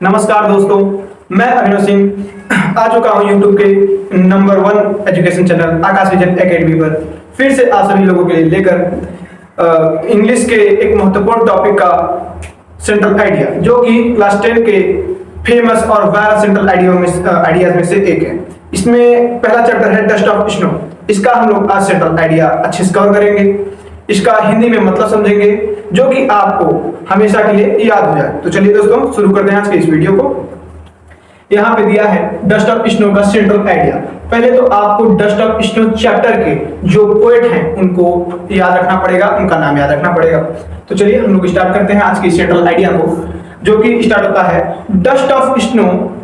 नमस्कार दोस्तों, मैं अभिनव सिंह आ चुका हूं यूट्यूब के नंबर 1 एजुकेशन चैनल आकाश विजन एकेडमी पर फिर से आप सभी लोगों के लिए लेकर इंग्लिश के एक महत्वपूर्ण टॉपिक का सेंट्रल आइडिया, जो कि क्लास 10 के फेमस और वायरल सेंट्रल आइडियाज में से एक है। इसमें पहला चैप्टर है डस्ट ऑफ स्नो। इसका हम लोग आज सेंट्रल आइडिया अच्छे से कवर करेंगे, इसका हिंदी में मतलब समझेंगे, जो कि आपको हमेशा के लिए याद हो जाए। तो चलिए दोस्तों, शुरू करते हैं आज के इस वीडियो को। यहाँ पे दिया है डस्ट ऑफ स्नो का सेंट्रल आइडिया। पहले तो आपको डस्ट ऑफ स्नो चैप्टर के जो पोएट हैं उनको याद रखना पड़ेगा, उनका नाम याद रखना पड़ेगा। तो चलिए हम लोग स्टार्ट करते हैं आज के सेंट्रल आइडिया को, जो कि स्टार्ट होता है dust of snow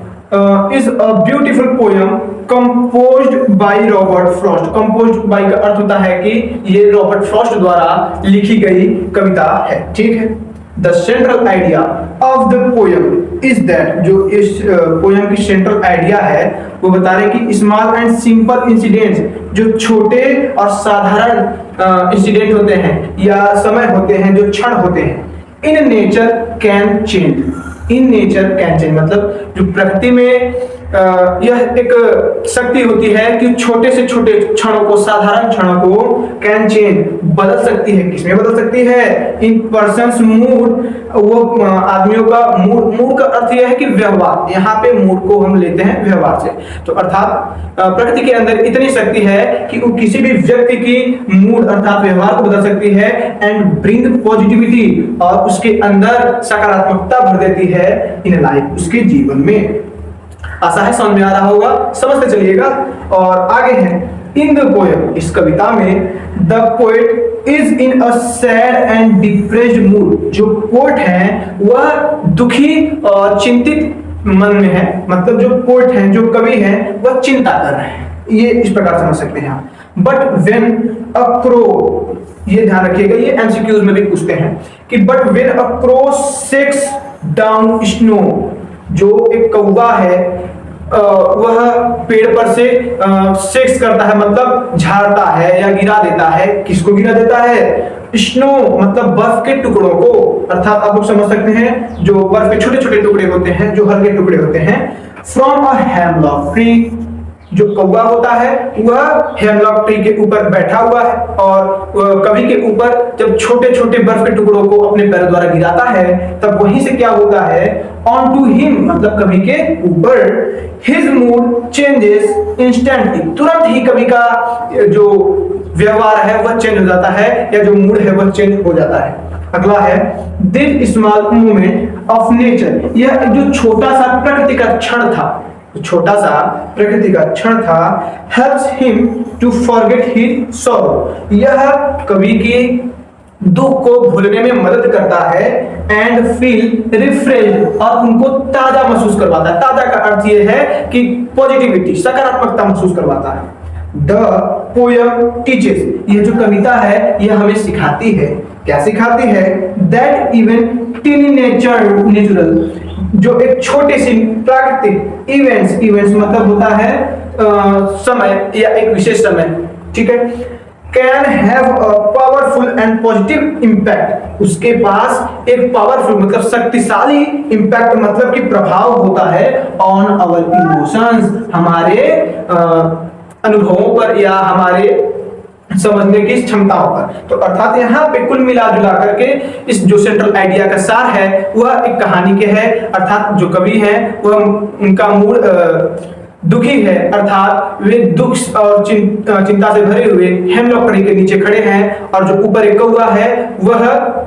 is a beautiful poem composed by Robert Frost। composed by का अर्थ होता है कि ये रॉबर्ट फ्रॉस्ट द्वारा लिखी गई कविता है, ठीक है। The central idea of the poem is that, जो इस पोयम की सेंट्रल आइडिया है वो बता रहे कि स्मॉल एंड सिंपल इंसिडेंट्स, जो छोटे और साधारण इंसिडेंट होते हैं या समय होते हैं, जो क्षण होते हैं, in nature can change. In nature can change मतलब जो प्रकृति में यह एक शक्ति होती है कि छोटे से छोटे क्षणों को, साधारण क्षणों को कैन चेंज बदल सकती है। किसमें बदल सकती है? इन पर्सन्स मूड, वो आदमियों का मूड का अर्थ यह है कि व्यवहार। यहाँ पे मूड को हम लेते हैं व्यवहार से। तो अर्थात प्रकृति के अंदर इतनी शक्ति है कि वो किसी भी व्यक्ति की मूड अर्थात व्यवहार को बदल सकती है एंड ब्रिंग पॉजिटिविटी, और उसके अंदर सकारात्मकता भर देती है इन लाइफ, उसके जीवन में। आशा है समझ में आ रहा होगा, समझते चलिएगा। और आगे है इन द पोएम, इस कविता में the poet is in a sad and depressed mood. जो पोएट है वह दुखी और चिंतित मन में है, मतलब जो पोएट है, जो कवि है, वह चिंता कर रहे हैं। ये इस प्रकार समझ सकते हैं आप। बट व्हेन अ क्रो, ये ध्यान रखिएगा, ये एमसीक्यूज में भी पूछते हैं कि but when a crow shakes down snow, जो एक कौवा है वह पेड़ पर से सेक्स करता है, मतलब झाड़ता है या गिरा देता है। किसको गिरा देता है? स्नो मतलब बर्फ के टुकड़ों को। अर्थात आप लोग समझ सकते हैं जो बर्फ के छोटे छोटे टुकड़े होते हैं, जो हल्के टुकड़े होते हैं। फ्रॉम अ हेमलॉक ट्री, जो कौवा होता है वह हेमलॉक ट्री के ऊपर बैठा हुआ है, और कवि के ऊपर जब छोटे छोटे बर्फ के टुकड़ों को अपने पैर द्वारा गिराता है, तब वहीं से क्या होता है? ऑन टू हिम मतलब कवि के ऊपर हिज मूड चेंजेस इंस्टेंटली, तुरंत ही कवि का जो व्यवहार है वह चेंज हो जाता है, या जो मूड है वह चेंज हो जाता है। अगला है this small movement of nature, यह जो छोटा सा प्रकृति का क्षण था, छोटा सा प्रकृति का क्षण था, helps him to forget his sorrow, यह कवि की दुख को भूलने में मदद करता है एंड फील रिफ्रेश्ड, और उनको ताजा महसूस करवाता है। ताजा का अर्थ यह है कि पॉजिटिविटी, सकारात्मकता महसूस करवाता है। द पोएम टीचेस, यह जो कविता है यह हमें सिखाती है। क्या सिखाती है? दैट इवन टीनी नेचुरल, जो एक छोटे सी प्राकृतिक इवेंट्स मतलब होता है समय या एक विशेष समय, ठीक है, can have a powerful and positive impact, उसके पास एक पावरफुल मतलब शक्तिशाली इम्पैक्ट मतलब कि प्रभाव होता है ऑन आवर इमोशंस, हमारे अनुभवों पर या हमारे समझने की क्षमताओं पर। तो अर्थात यहाँ पे कुल मिला जुला करके इस जो सेंट्रल आइडिया का सार है वह एक कहानी के है। अर्थात जो कवि है वह उनका मूड दुखी है, अर्थात वे दुख और चिंता से भरे हुए हेमलॉक ट्री के नीचे खड़े हैं, और जो ऊपर एक कौवा है वह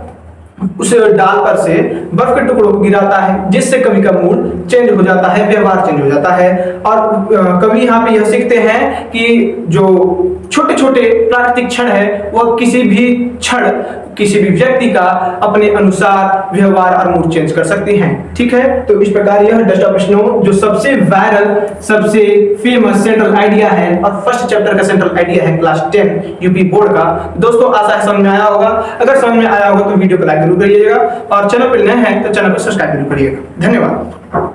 उस डाल पर से बर्फ के टुकड़ों को गिराता है, जिससे कवि का मूड चेंज हो जाता है, व्यवहार चेंज हो जाता है। और कवि यहाँ पे यह सीखते हैं कि जो छोटे छोटे प्राकृतिक क्षण है वह किसी भी क्षण किसी भी व्यक्ति का अपने अनुसार व्यवहार और मूड चेंज कर सकती हैं, ठीक है। तो इस प्रकार यह डस्ट ऑफ स्नो जो सबसे वायरल, सबसे फेमस सेंट्रल आइडिया है और फर्स्ट चैप्टर का सेंट्रल आइडिया है क्लास 10 यूपी बोर्ड का। दोस्तों आशा है समझ में आया होगा। अगर समझ में आया होगा तो वीडियो को लाइक जरूर करिएगा, और चैनल पर नए हैं तो चैनल को सब्सक्राइब जरूर करिएगा। धन्यवाद।